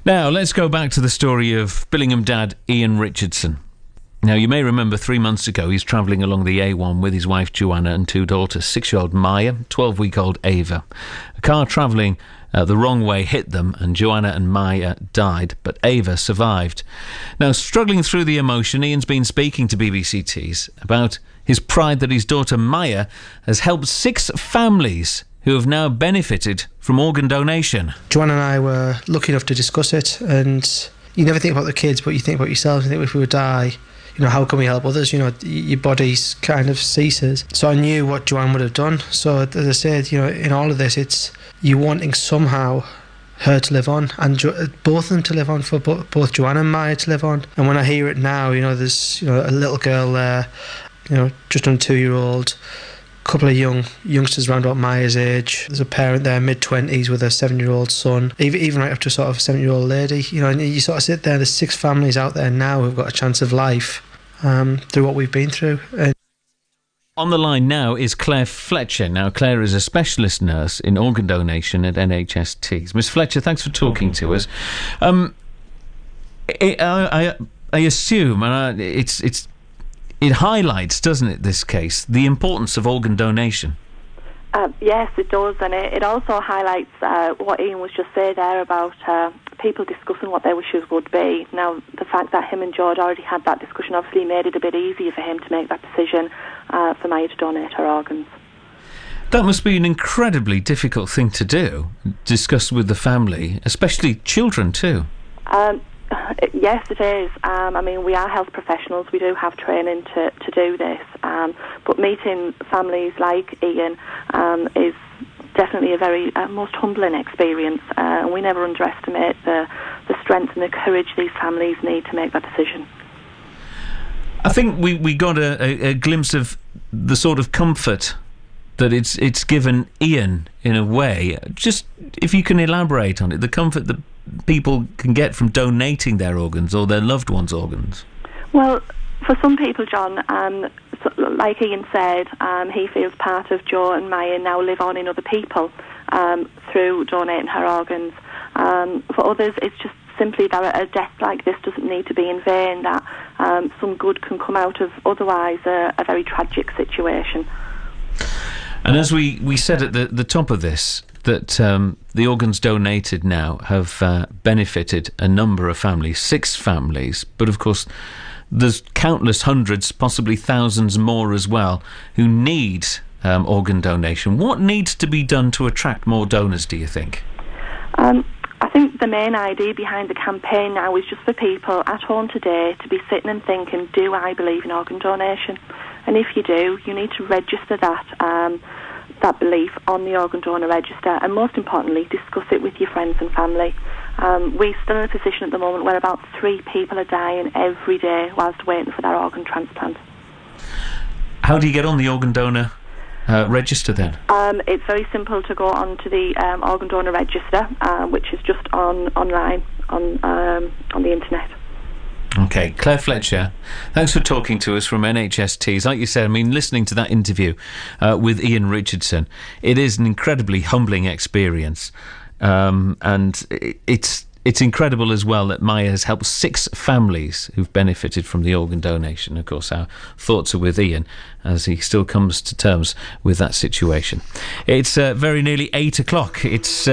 Now, let's go back to the story of Billingham dad Ian Richardson. Now, you may remember 3 months ago, he's travelling along the A1 with his wife Joanna and 2 daughters, 6-year-old Maya, 12-week-old Ava. A car travelling the wrong way hit them, and Joanna and Maya died, but Ava survived. Now, struggling through the emotion, Ian's been speaking to BBC Tees about his pride that his daughter Maya has helped 6 families who have now benefited from organ donation. Joanna and I were lucky enough to discuss it, and you never think about the kids, but you think about yourself. You think, if we would die, how can we help others? Your body kind of ceases. So I knew what Joanne would have done. So as I said, in all of this, it's you wanting somehow her to live on, and both of them to live on, for both Joanna and Maya to live on. And when I hear it now, there's a little girl there, just under 2-year-old, couple of youngsters around about Maya's age. There's a parent there, mid-20s, with a 7-year-old son, even right up to sort of a 7-year-old lady. And you sort of sit there, there's 6 families out there now who've got a chance of life through what we've been through. On the line now is Claire Fletcher. Now, Claire is a specialist nurse in organ donation at NHS Tees. Miss Fletcher, thanks for talking to us. I assume, and it highlights, doesn't it, this case, the importance of organ donation? Yes, it does, and it also highlights what Ian was just saying there about people discussing what their wishes would be. Now, the fact that him and George already had that discussion obviously made it a bit easier for him to make that decision for Maya to donate her organs. That must be an incredibly difficult thing to do, discuss with the family, especially children too. Yes, it is. We are health professionals. We do have training to do this. But meeting families like Ian is definitely a very most humbling experience. And we never underestimate the strength and the courage these families need to make that decision. I think we got a glimpse of the sort of comfort that it's given Ian in a way. Just if you can elaborate on it, the comfort that people can get from donating their organs or their loved ones' organs. Well, for some people, John, like Ian said, he feels part of Jo and Maya now live on in other people through donating her organs. For others, it's just simply that a death like this doesn't need to be in vain, that some good can come out of otherwise a very tragic situation. And as we said at the top of this, that the organs donated now have benefited a number of families, 6 families, but of course there's countless hundreds, possibly thousands more as well, who need organ donation. What needs to be done to attract more donors, do you think? I think the main idea behind the campaign now is just for people at home today to be sitting and thinking, do I believe in organ donation? And if you do, you need to register that belief on the organ donor register, and most importantly, discuss it with your friends and family. We're still in a position at the moment where about 3 people are dying every day whilst waiting for their organ transplant. How do you get on the organ donor register then? It's very simple to go onto the organ donor register, which is just online on the internet. Okay, Claire Fletcher, thanks for talking to us from NHS Tees. Like you said, listening to that interview with Ian Richardson, it is an incredibly humbling experience, and it's incredible as well that Maya has helped 6 families who've benefited from the organ donation. Of course, our thoughts are with Ian as he still comes to terms with that situation. It's very nearly 8 o'clock. It's